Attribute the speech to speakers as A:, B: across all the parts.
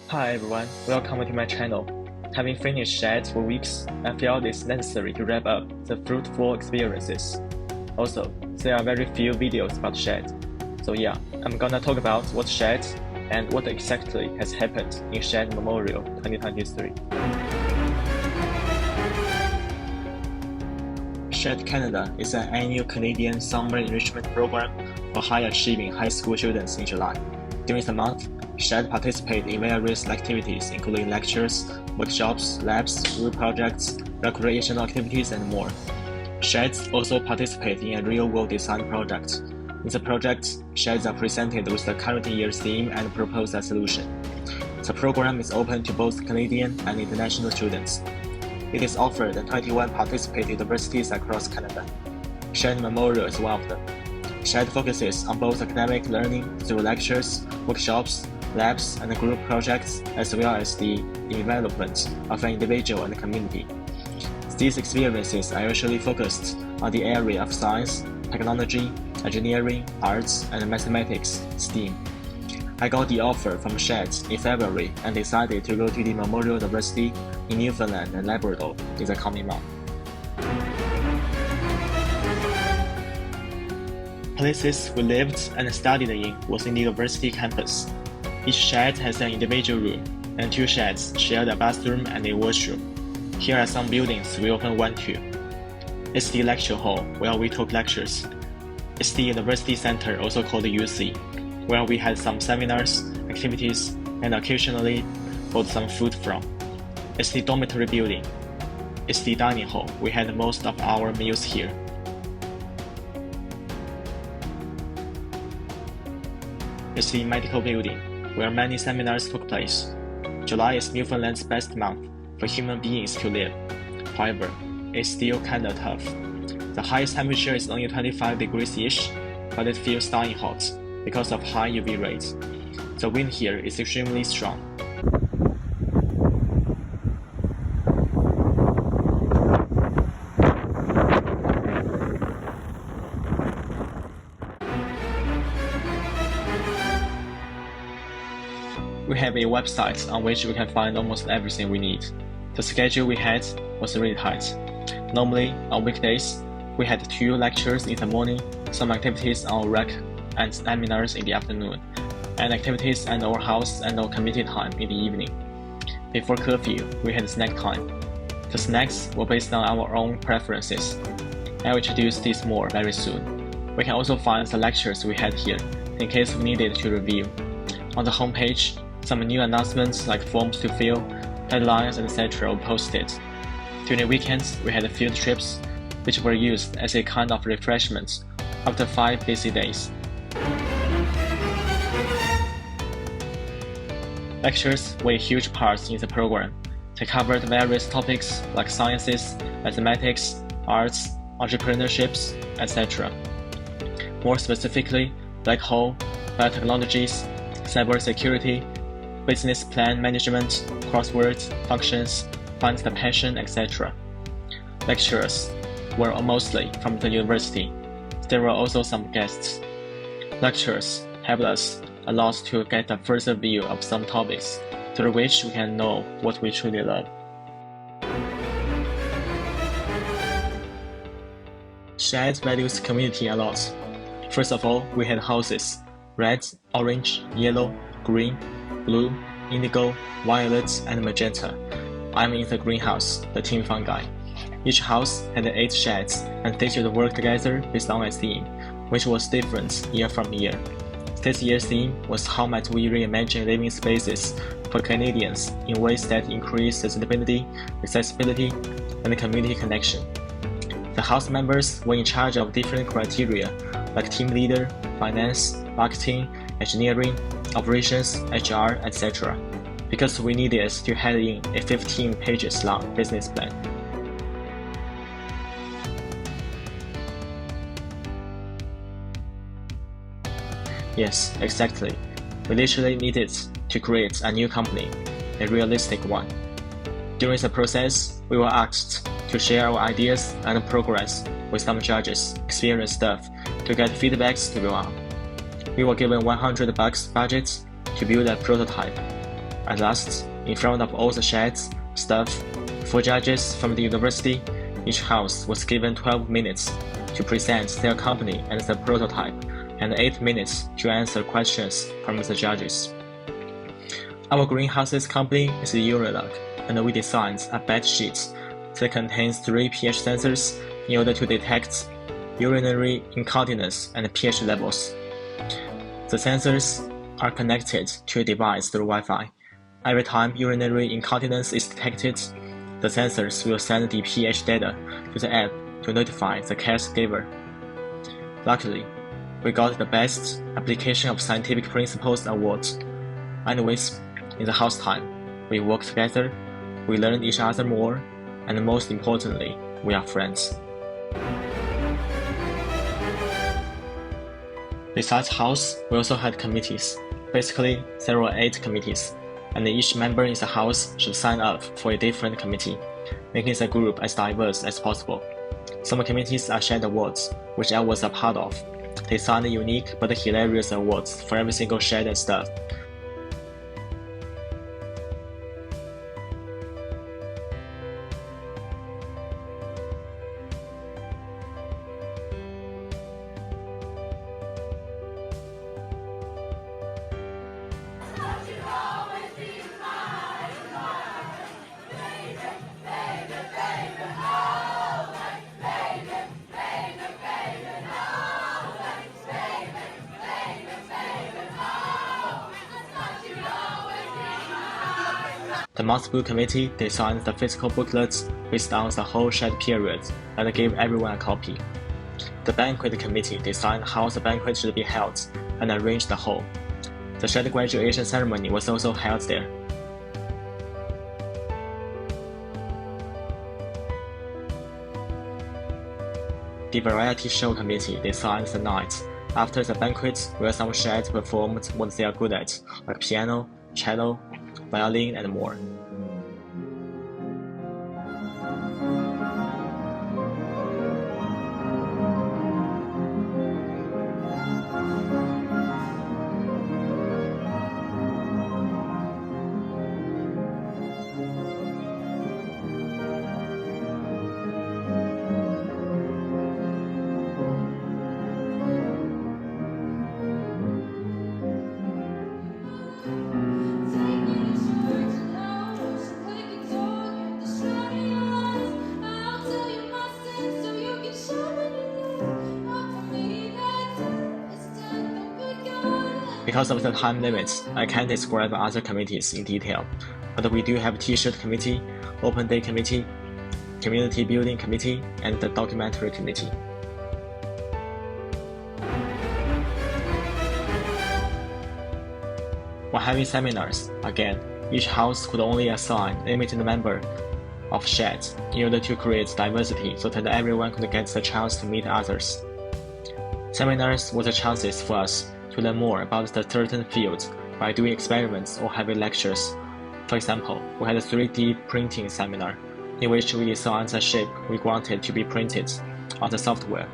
A: Hi everyone, welcome to my channel. Having finished Shad for weeks, I felt it's necessary to wrap up the fruitful experiences. Also, there are very few videos about Shad. So yeah, I'm gonna talk about what's Shad and what exactly has happened in Shad Memorial 2023. Shad Canada is an annual Canadian summer enrichment program for high-achieving high school students in July. During the month, Shad participates in various activities including lectures, workshops, labs, group projects, recreational activities, and more. Shads also participate in a real-world design project. In the project, Shads are presented with the current year's theme and propose a solution. The program is open to both Canadian and international students. It is offered at 21 participating universities across Canada. Shad Memorial is one of them. Shad focuses on both academic learning through lectures, workshops, labs, and group projects, as well as the development of an individual and community. These experiences are usually focused on the area of science, technology, engineering, arts, and mathematics (STEAM). I got the offer from Shad in February and decided to go to the Memorial University in Newfoundland and Labrador in the coming month. Places we lived and studied in was in the university campus. Each Shad has an individual room, and two Shads shared a bathroom and a washroom. Here are some buildings we often went to. It's the lecture hall, where we took lectures. It's the university center, also called the UC, where we had some seminars, activities, and occasionally bought some food from. It's the dormitory building. It's the dining hall. We had most of our meals here. It's the medical building, where many seminars took place. July is Newfoundland's best month for human beings to live. However, it's still kinda tough. The highest temperature is only 25 degrees-ish, but it feels dying hot because of high UV rays. The wind here is extremely strong. We have a website on which we can find almost everything we need. The schedule we had was really tight. Normally, on weekdays, we had 2 lectures in the morning, some activities on rec and seminars in the afternoon, and activities at our house and our community time in the evening. Before curfew, we had snack time. The snacks were based on our own preferences. I'll introduce this more very soon. We can also find the lectures we had here, in case we needed to review. On the homepage, some new announcements like forms to fill, deadlines, etc. were posted. During the weekends, we had field trips, which were used as a kind of refreshment after 5 busy days. Lectures were a huge part in the program. They covered various topics like sciences, mathematics, arts, entrepreneurships, etc. More specifically, black hole, biotechnologies, cybersecurity, business plan management, crosswords, functions, find the passion, etc. Lecturers were mostly from the university. There were also some guests. Lecturers helped us a lot to get a further view of some topics, through which we can know what we truly love. Shad values community a lot. First of all, we had houses: red, orange, yellow, green, blue, indigo, violet, and magenta. I'm in the greenhouse, the team fun guy. Each house had 8 shads, and they should work together based on a theme, which was different year from year. This year's theme was how might we reimagine living spaces for Canadians in ways that increase sustainability, accessibility, and community connection. The house members were in charge of different criteria like team leader, finance, marketing, engineering, operations, HR, etc. because we needed to hand in a 15 pages long business plan. Yes, exactly. We literally needed to create a new company, a realistic one. During the process, we were asked to share our ideas and progress with some judges, experienced staff, to get feedbacks to go on. We were given $100 budget to build a prototype. At last, in front of all the sheds, staff, 4 judges from the university, each house was given 12 minutes to present their company and the prototype, and 8 minutes to answer questions from the judges. Our greenhouse's company is Unilog, and we designed a bed sheet that contains 3 pH sensors in order to detect urinary incontinence and pH levels. The sensors are connected to a device through Wi-Fi. Every time urinary incontinence is detected, the sensors will send the pH data to the app to notify the caregiver. Luckily, we got the Best Application of Scientific Principles award. Anyways, in the house time, we work together, we learn each other more, and most importantly, we are friends. Besides house, we also had committees. Basically, there were 8 committees, and each member in the house should sign up for a different committee, making the group as diverse as possible. Some committees are shared awards, which I was a part of. They signed unique but hilarious awards for every single shared stuff. The multiple committee designed the physical booklets based on the whole shared period and gave everyone a copy. The banquet committee designed how the banquet should be held and arranged the hall. The shared graduation ceremony was also held there. The variety show committee designed the night after the banquet where some shared performed what they are good at, like piano, cello, violin, and more. Because of the time limits, I can't describe other committees in detail, but we do have T-shirt committee, open day committee, community building committee, and the documentary committee. When having seminars, again, each house could only assign a limited number of sheds in order to create diversity so that everyone could get the chance to meet others. Seminars were the chances for us to learn more about the certain field by doing experiments or having lectures. For example, we had a 3D printing seminar, in which we designed the shape we wanted to be printed on the software.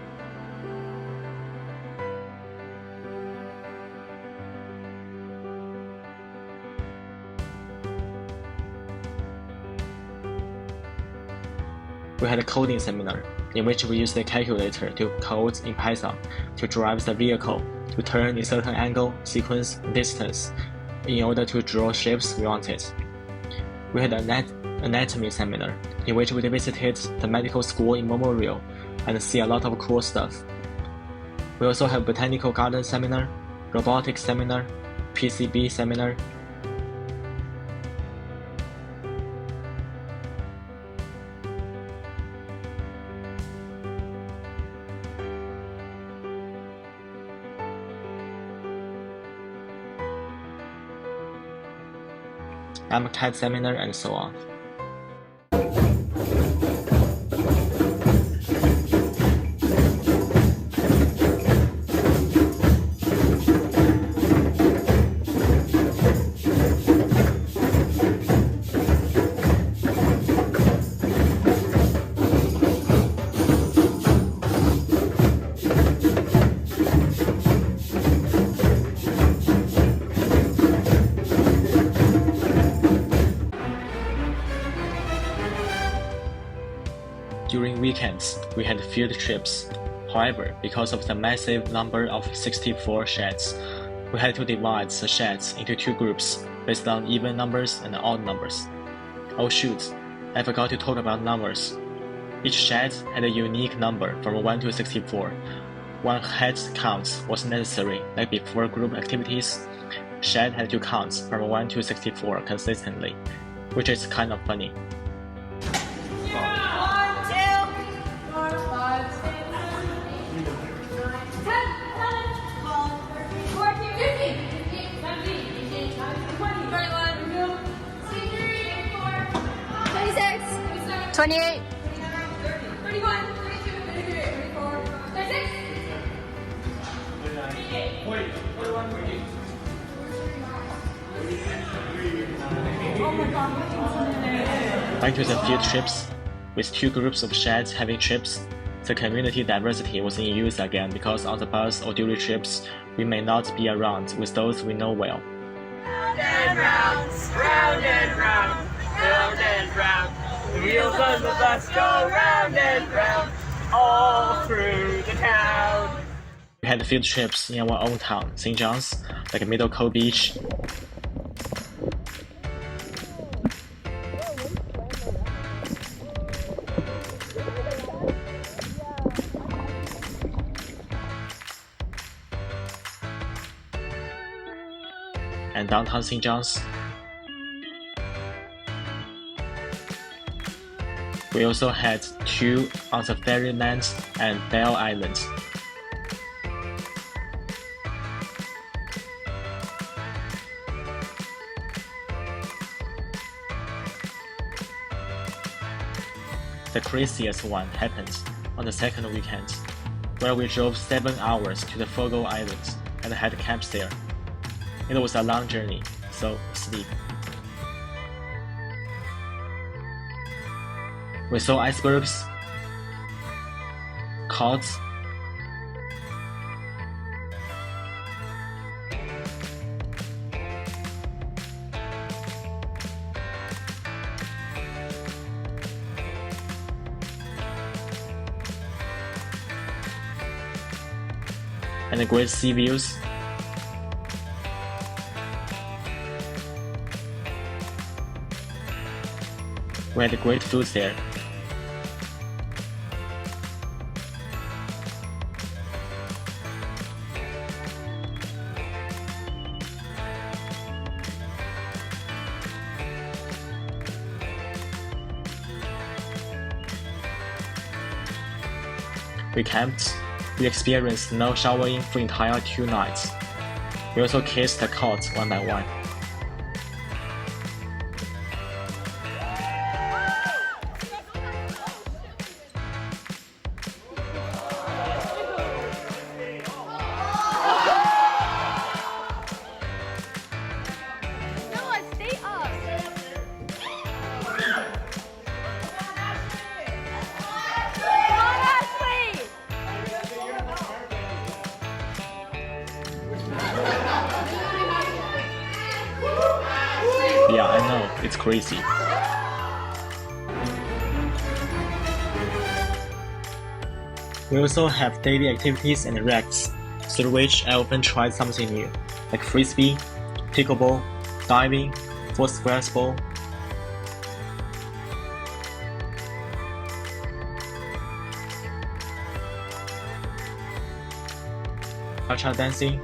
A: We had a coding seminar, in which we used a calculator to code in Python to drive the vehicle to turn in certain angle, sequence, and distance in order to draw shapes we wanted. We had an anatomy seminar, in which we visited the medical school in Memorial and see a lot of cool stuff. We also have botanical garden seminar, robotics seminar, PCB seminar. MCAT seminar, and so on. During weekends, we had field trips. However, because of the massive number of 64 sheds, we had to divide the sheds into two groups based on even numbers and odd numbers. Oh shoot, I forgot to talk about numbers. Each shed had a unique number from 1 to 64. One head count was necessary, like before group activities. Shad had to count from 1 to 64 consistently, which is kind of funny.
B: 1, 2, 4, 5, 6, 7, 10, 11, 12, 13, 14, 15, 16, 17, 18, 19, 20, 21, 22, 23, 24, 26, 28, 31, 32, 33, 34, 36, 38, 40, 41, 42.
A: Back to the field trips. With two groups of sheds having trips, the community diversity was in use again because on the bus or duty trips, we may not be around with those we know well.
C: Round and round, round and round, round and round. The wheels on the bus go round and round, all through the town.
A: We had field trips in our own town, St. John's, like Middle Cove Beach. And downtown St. John's. We also had two on the Ferrylands and Bell Islands. The craziest one happened on the second weekend, where we drove 7 hours to the Fogo Islands and had camps there. It was a long journey, so sleep. We saw icebergs, cod, and great sea views. We had great food there. We camped. We experienced no showering for entire 2 nights. We also kissed the cots one by one. Yeah, I know, it's crazy. We also have daily activities and recs, through which I often try something new, like frisbee, pickleball, diving, 4 squares ball. Cha-cha dancing,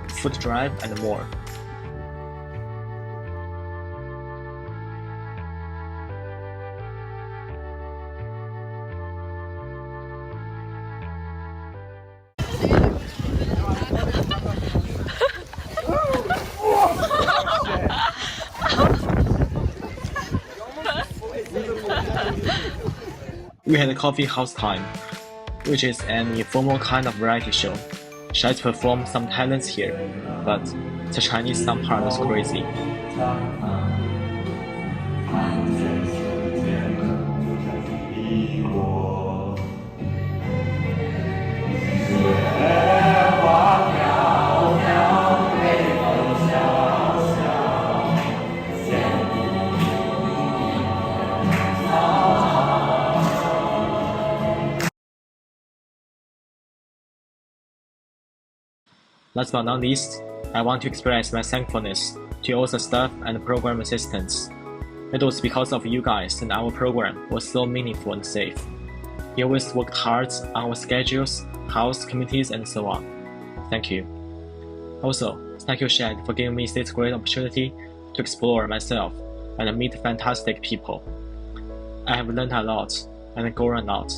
A: foot drive, and more. We had a coffee house time, which is an informal kind of variety show. Shad performed some talents here, but the Chinese song part was crazy. Last but not least, I want to express my thankfulness to all the staff and program assistants. It was because of you guys that our program was so meaningful and safe. You always worked hard on our schedules, house committees, and so on. Thank you. Also, thank you, Shad, for giving me this great opportunity to explore myself and meet fantastic people. I have learned a lot and grown a lot.